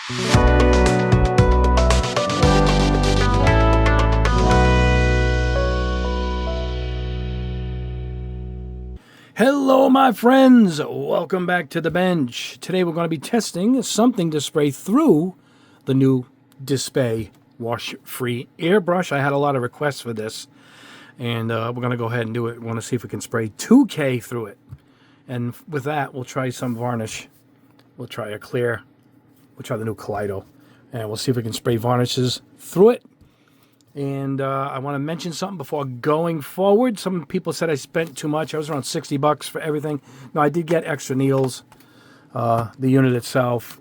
Hello, my friends. Welcome back to the bench. Today we're going to be testing something to spray through the new Display wash-free airbrush. I had a lot of requests for this, and we're going to go ahead and do it. We want to see if we can spray 2K through it. And with that, we'll try some varnish. We'll try a clear. We'll try the new Kaleido, and we'll see if we can spray varnishes through it. And I want to mention something before going forward. Some people said I spent too much. I was around $60 for everything. No, I did get extra needles, the unit itself,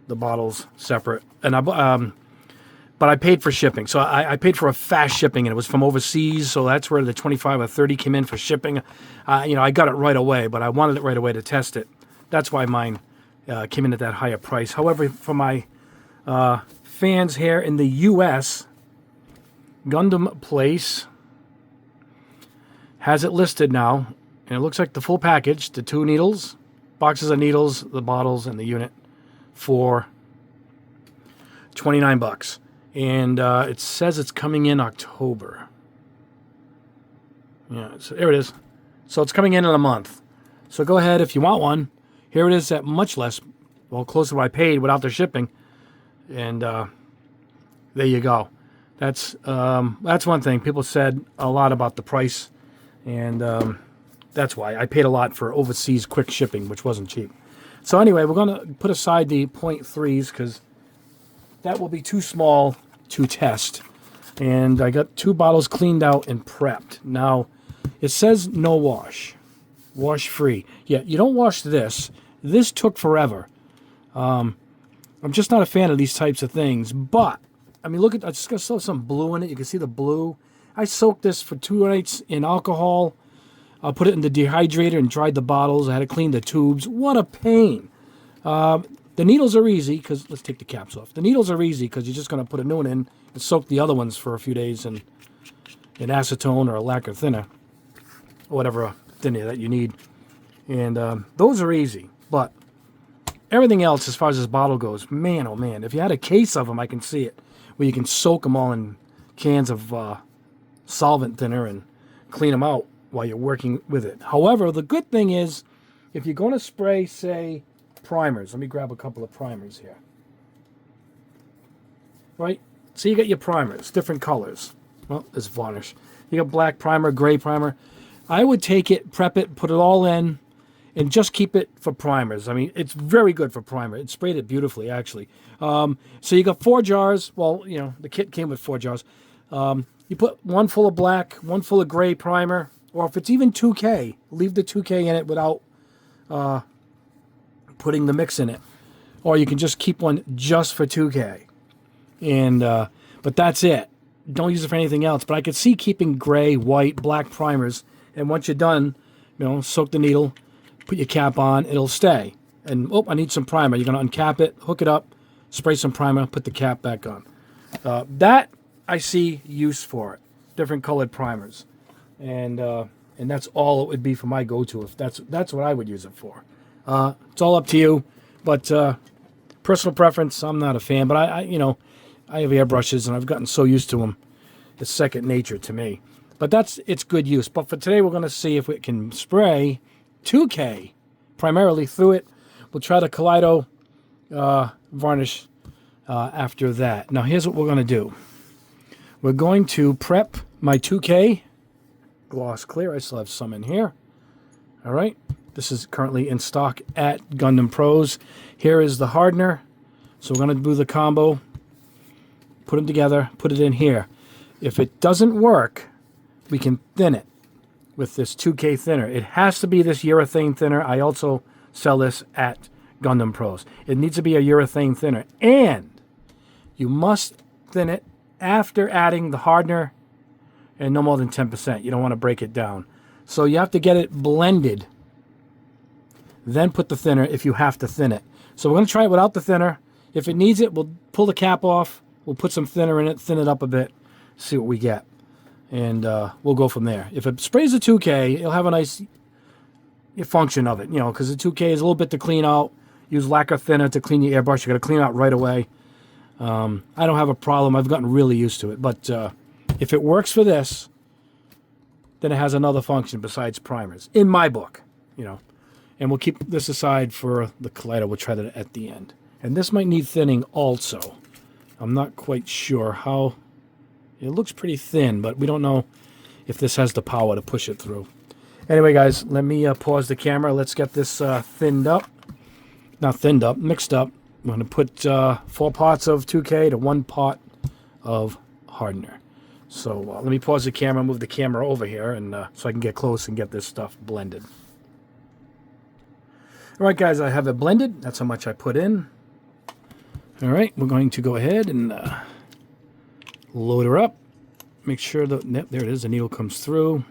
the bottles separate, and but I paid for shipping. So I paid for a fast shipping, and it was from overseas. So that's where the 25 or 30 came in for shipping. I got it right away, but I wanted it right away to test it. That's why mine came in at that higher price. However, for my fans here in the U.S., Gundam Place has it listed now, and it looks like the full package, the 2 needles, boxes of needles, the bottles, and the unit for $29. And it says it's coming in October. Yeah, so there it is. So it's coming in a month. So go ahead if you want one. Here it is at much less, well, close to what I paid without the shipping. And there you go. That's one thing. People said a lot about the price, and that's why I paid a lot for overseas quick shipping, which wasn't cheap. So anyway, we're going to put aside the 0.3s because that will be too small to test. And I got 2 bottles cleaned out and prepped. Now, it says no wash, wash free. Yeah, you don't wash this. This took forever. I'm just not a fan of these types of things, but I mean, look at, I just got some blue in it. You can see the blue. I soaked this for 2 nights in alcohol. I put it in the dehydrator and dried the bottles. I had to clean the tubes. What a pain. The needles are easy because, let's take the caps off. The needles are easy because you're just going to put a new one in and soak the other ones for a few days in acetone or a lacquer thinner, or whatever thinner that you need. And those are easy, but everything else as far as this bottle goes, man, oh man, if you had a case of them, I can see it, where you can soak them all in cans of solvent thinner and clean them out while you're working with it. However, the good thing is, if you're going to spray, say, primers, let me grab a couple of primers here. Right? So you got your primers, different colors. Well, there's varnish. You got black primer, gray primer. I would take it, prep it, put it all in, and just keep it for primers. I mean, it's very good for primer. It sprayed it beautifully, actually. So you got 4 jars. Well, you know, the kit came with 4 jars. You put 1 full of black, 1 full of gray primer, or if it's even 2K, leave the 2K in it without putting the mix in it. Or you can just keep one just for 2K. And but that's it. Don't use it for anything else. But I could see keeping gray, white, black primers. And once you're done, you know, soak the needle, put your cap on, it'll stay. And, oh, I need some primer. You're going to uncap it, hook it up, spray some primer, put the cap back on. That, I see use for it. Different colored primers. And that's all it would be for my go-to. If that's what I would use it for. It's all up to you. But personal preference, I'm not a fan. But I have airbrushes, and I've gotten so used to them. It's second nature to me. But it's good use. But for today, we're going to see if we can spray 2K primarily through it. We'll try the Kaleido varnish after that. Now here's what we're going to do. We're going to prep my 2K gloss clear. I still have some in here. All right. This is currently in stock at Gundam Pros. Here is the hardener. So we're going to do the combo. Put them together. Put it in here. If it doesn't work, we can thin it with this 2K thinner. It has to be this urethane thinner. I also sell this at Gundam Pros. It needs to be a urethane thinner. And you must thin it after adding the hardener and no more than 10%. You don't want to break it down. So you have to get it blended. Then put the thinner if you have to thin it. So we're going to try it without the thinner. If it needs it, we'll pull the cap off. We'll put some thinner in it, thin it up a bit, see what we get. And we'll go from there. If it sprays a 2K, it'll have a nice function of it, you know, because the 2K is a little bit to clean out. use lacquer thinner to clean your airbrush. You got to clean it out right away. I don't have a problem. I've gotten really used to it. But if it works for this, then it has another function besides primers, in my book, you know. And we'll keep this aside for the Kaleido. We'll try that at the end. And this might need thinning also. I'm not quite sure how. It looks pretty thin, but we don't know if this has the power to push it through. Anyway, guys, let me pause the camera. Let's get this thinned up. Not thinned up, mixed up. I'm going to put 4 parts of 2K to 1 part of hardener. So let me pause the camera, move the camera over here, and so I can get close and get this stuff blended. All right, guys, I have it blended. That's how much I put in. All right, we're going to go ahead and load her up. Make sure that, yep, there it is, the needle comes through.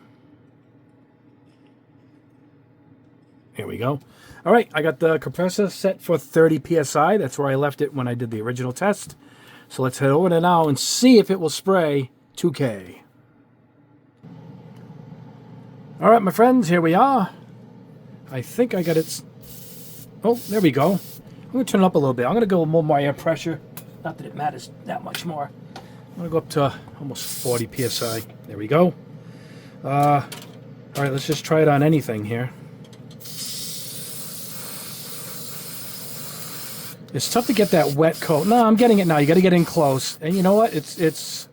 Here we go. All right, I got the compressor set for 30 psi. That's where I left it when I did the original test. So let's head over there now and see if it will spray 2K. All right, my friends, here we are. I think I got it. Oh, there we go. I'm going to turn it up a little bit. I'm going to go more air pressure. Not that it matters that much more. I'm going to go up to almost 40 psi. There we go. All right, let's just try it on anything here. It's tough to get that wet coat. No, I'm getting it now. You got to get in close. And you know what? It's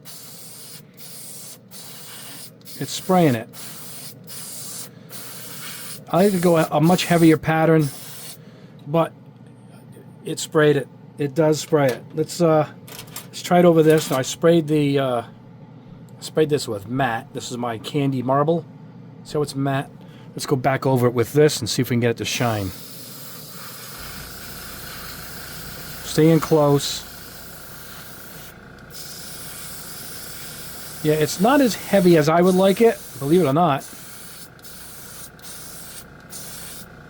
spraying it. I like to go a much heavier pattern, but it sprayed it. It does spray it. Let's try it over this. Now I sprayed this with matte. This is my candy marble. See how it's matte? Let's go back over it with this and see if we can get it to shine. Stay in close. Yeah, it's not as heavy as I would like it, believe it or not.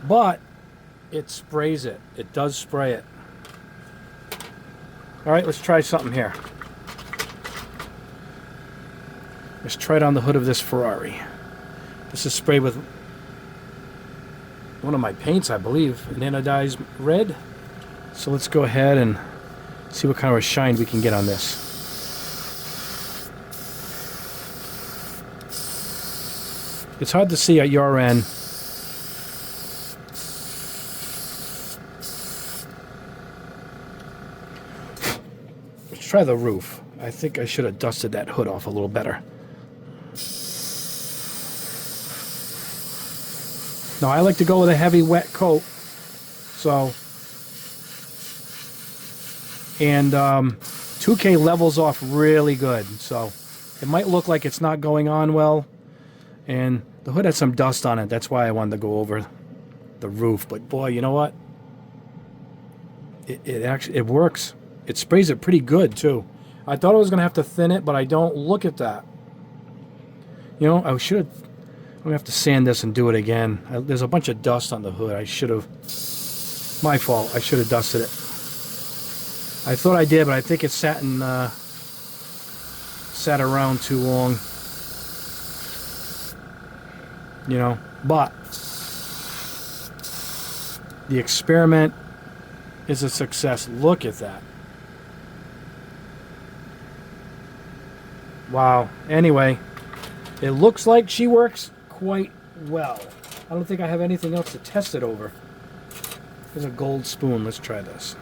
But it sprays it. It does spray it. All right, let's try something here. Let's try it on the hood of this Ferrari. This is sprayed with one of my paints, I believe, an anodized red. So let's go ahead and see what kind of a shine we can get on this. It's hard to see at your end. Let's try the roof. I think I should have dusted that hood off a little better. Now I like to go with a heavy wet coat. So... And 2K levels off really good, so it might look like it's not going on well. And the hood has some dust on it. That's why I wanted to go over the roof. But boy, you know what? It actually works. It sprays it pretty good too. I thought I was gonna have to thin it, but I don't. Look at that. You know, I should have. I'm gonna have to sand this and do it again. There's a bunch of dust on the hood. I should have. My fault. I should have dusted it. I thought I did, but I think it sat around too long. You know, but the experiment is a success. Look at that. Wow. Anyway, it looks like she works quite well. I don't think I have anything else to test it over. There's a gold spoon. Let's try this.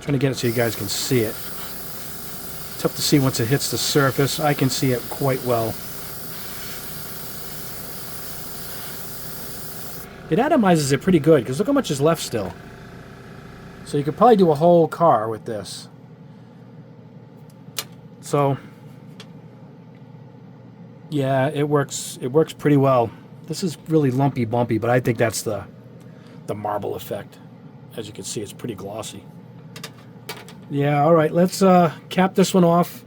Trying to get it so you guys can see it. Tough to see once it hits the surface. I can see it quite well. It atomizes it pretty good because look how much is left still. So you could probably do a whole car with this. So yeah, it works. It works pretty well. This is really lumpy bumpy, but I think that's the marble effect. As you can see, it's pretty glossy. Yeah, all right, let's cap this one off.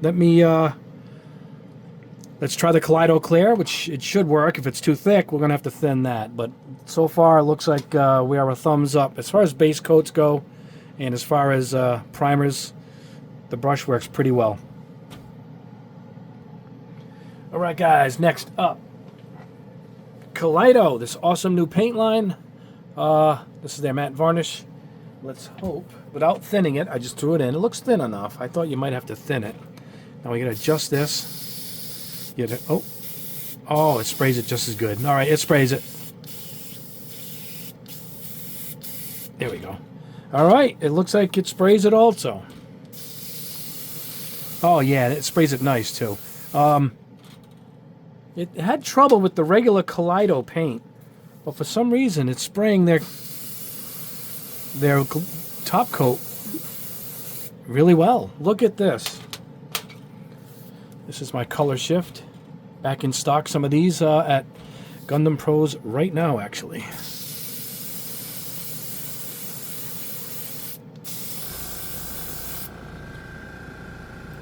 Let me, let's try the Kaleido Clear, which it should work. If it's too thick, we're going to have to thin that. But so far, it looks like we are a thumbs up. As far as base coats go, and as far as primers, the brush works pretty well. All right, guys, next up, Kaleido, this awesome new paint line. This is their matte varnish. Let's hope, without thinning it, I just threw it in. It looks thin enough. I thought you might have to thin it. Now we gotta adjust this. You gotta, oh, it sprays it just as good. All right, it sprays it. There we go. All right, it looks like it sprays it also. Oh yeah, it sprays it nice too. It had trouble with the regular Kaleido paint, but for some reason it's spraying their top coat really well. Look at this. This is my color shift. Back in stock. Some of these at Gundam Pros right now, actually.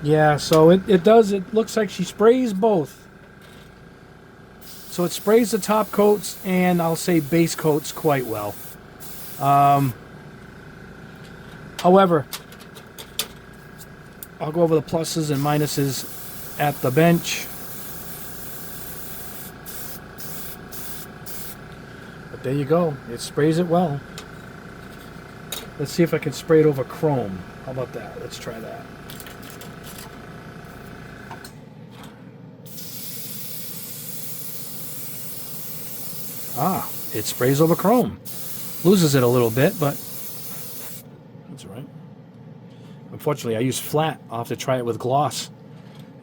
Yeah, so it does. It looks like she sprays both. So it sprays the top coats and I'll say base coats quite well. However, I'll go over the pluses and minuses at the bench. But there you go. It sprays it well. Let's see if I can spray it over chrome. How about that? Let's try that. Ah, it sprays over chrome. Loses it a little bit, but that's all right. Unfortunately, I use flat. I'll have to try it with gloss.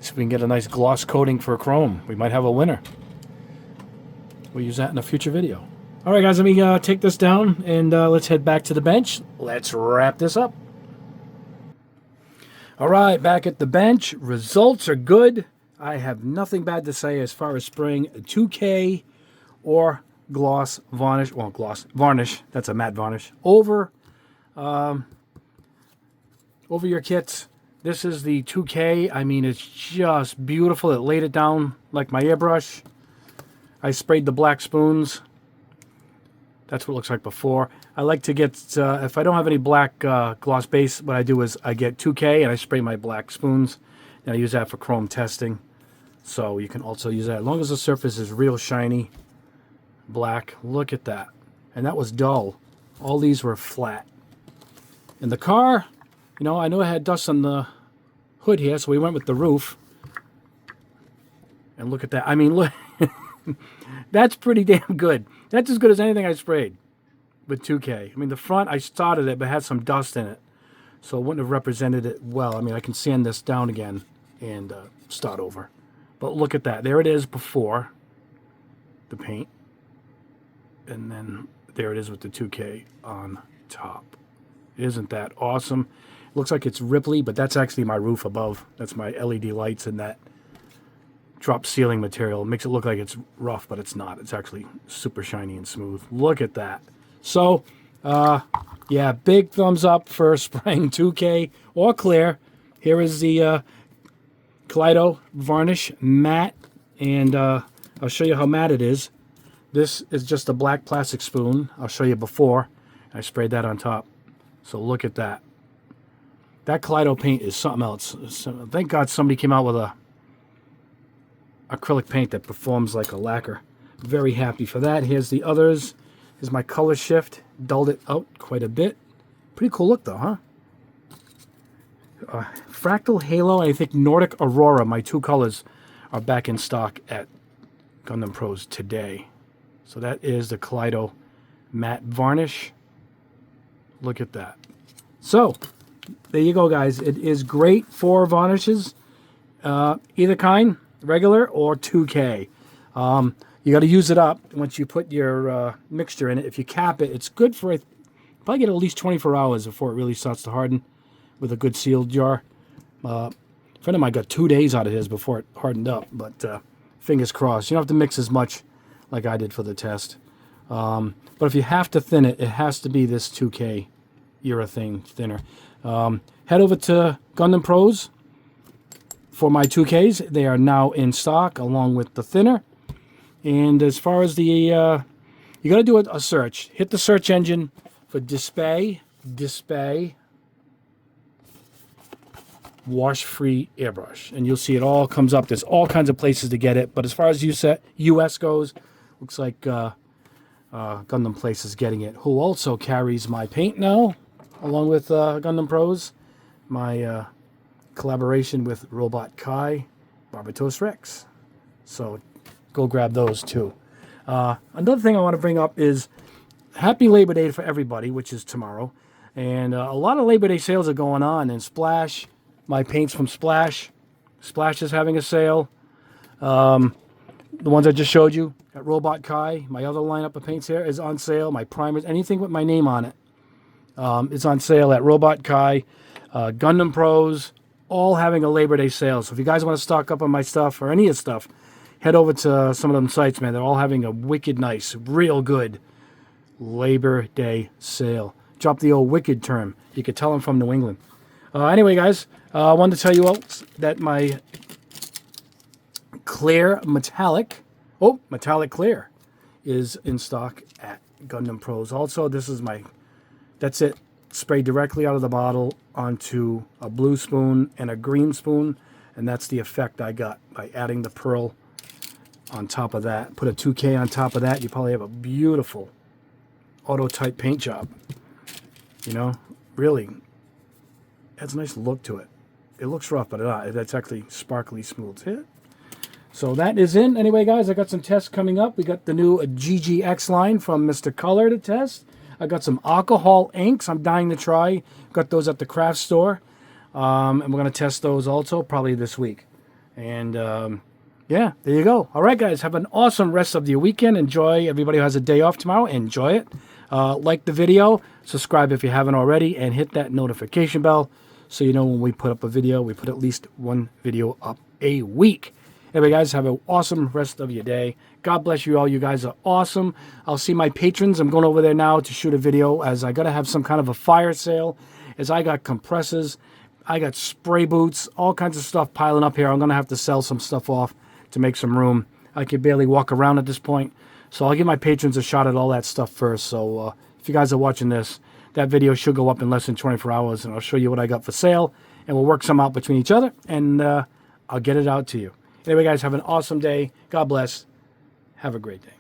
See if we can get a nice gloss coating for chrome. We might have a winner. We'll use that in a future video. All right, guys, let me take this down, and let's head back to the bench. Let's wrap this up. All right, back at the bench. Results are good. I have nothing bad to say as far as spraying 2K or gloss varnish. Well, gloss varnish. That's a matte varnish. Over your kits. This is the 2K. I mean, it's just beautiful. It laid it down like my airbrush. I sprayed the black spoons. That's what it looks like before. I like to get, if I don't have any black gloss base, what I do is I get 2K and I spray my black spoons. And I use that for chrome testing. So you can also use that. As long as the surface is real shiny, black. Look at that. And that was dull. All these were flat. In the car, you know, I know I had dust on the hood here, so we went with the roof. And look at that. I mean, look. That's pretty damn good. That's as good as anything I sprayed with 2K. I mean, the front, I started it, but had some dust in it. So it wouldn't have represented it well. I mean, I can sand this down again and start over. But look at that. There it is before the paint. And then there it is with the 2K on top. Isn't that awesome? Looks like it's Ripley, but that's actually my roof above. That's my LED lights and that drop ceiling material. It makes it look like it's rough, but it's not. It's actually super shiny and smooth. Look at that. So, yeah, big thumbs up for spraying 2K or clear. Here is the Kaleido varnish matte, and I'll show you how matte it is. This is just a black plastic spoon. I'll show you before. I sprayed that on top. So look at that. That Kaleido paint is something else. So, thank God somebody came out with a acrylic paint that performs like a lacquer. Very happy for that. Here's the others. Here's my color shift. Dulled it out quite a bit. Pretty cool look though, huh? Fractal Halo and I think Nordic Aurora, my two colors, are back in stock at Gundam Pros today. So that is the Kaleido matte varnish. Look at that. So there you go, guys. It is great for varnishes, either kind, regular or 2K. You got to use it up once you put your mixture in it. If you cap it, it's good for probably get at least 24 hours before it really starts to harden with a good sealed jar. A friend of mine got 2 days out of his before it hardened up, but fingers crossed. You don't have to mix as much like I did for the test. But if you have to thin it, it has to be this 2K urethane thinner. Head over to Gundam Pros for my 2Ks. They are now in stock along with the thinner. And as far as the, you got to do a search. Hit the search engine for Display, wash-free airbrush. And you'll see it all comes up. There's all kinds of places to get it. But as far as US goes, looks like Gundam Place is getting it. Who also carries my paint now, along with Gundam Pros. My collaboration with Robot Kai, Barbatos Rex. So go grab those too. Another thing I want to bring up is happy Labor Day for everybody, which is tomorrow. And a lot of Labor Day sales are going on. And Splash, my paints from Splash. Splash is having a sale. The ones I just showed you at Robot Kai, my other lineup of paints here is on sale. My primers, anything with my name on it, is on sale at Robot Kai. Gundam Pros, all having a Labor Day sale. So if you guys want to stock up on my stuff or any of the stuff, head over to some of them sites, man. They're all having a wicked nice, real good Labor Day sale. Drop the old wicked term. You could tell I'm from New England. Anyway, guys, I wanted to tell you all that my clear metallic clear is in stock at Gundam Pros. Also, this is that's it, sprayed directly out of the bottle onto a blue spoon and a green spoon, and that's the effect I got by adding the pearl on top of that. Put a 2K on top of that, you probably have a beautiful auto type paint job. You know, really adds a nice look to it. It looks rough, but it's actually sparkly smooth. See it? So that is in. Anyway, guys, I got some tests coming up. We got the new GGX line from Mr. Color to test. I got some alcohol inks I'm dying to try. Got those at the craft store. And we're going to test those also probably this week. And yeah, there you go. All right, guys, have an awesome rest of your weekend. Enjoy. Everybody who has a day off tomorrow, enjoy it. Like the video, subscribe if you haven't already, and hit that notification bell so you know when we put up a video. We put at least one video up a week. Anyway, guys, have an awesome rest of your day. God bless you all. You guys are awesome. I'll see my patrons. I'm going over there now to shoot a video, as I got to have some kind of a fire sale, as I got compressors, I got spray boots, all kinds of stuff piling up here. I'm going to have to sell some stuff off to make some room. I can barely walk around at this point. So I'll give my patrons a shot at all that stuff first. So if you guys are watching this, that video should go up in less than 24 hours, and I'll show you what I got for sale, and we'll work some out between each other, and I'll get it out to you. Anyway, guys, have an awesome day. God bless. Have a great day.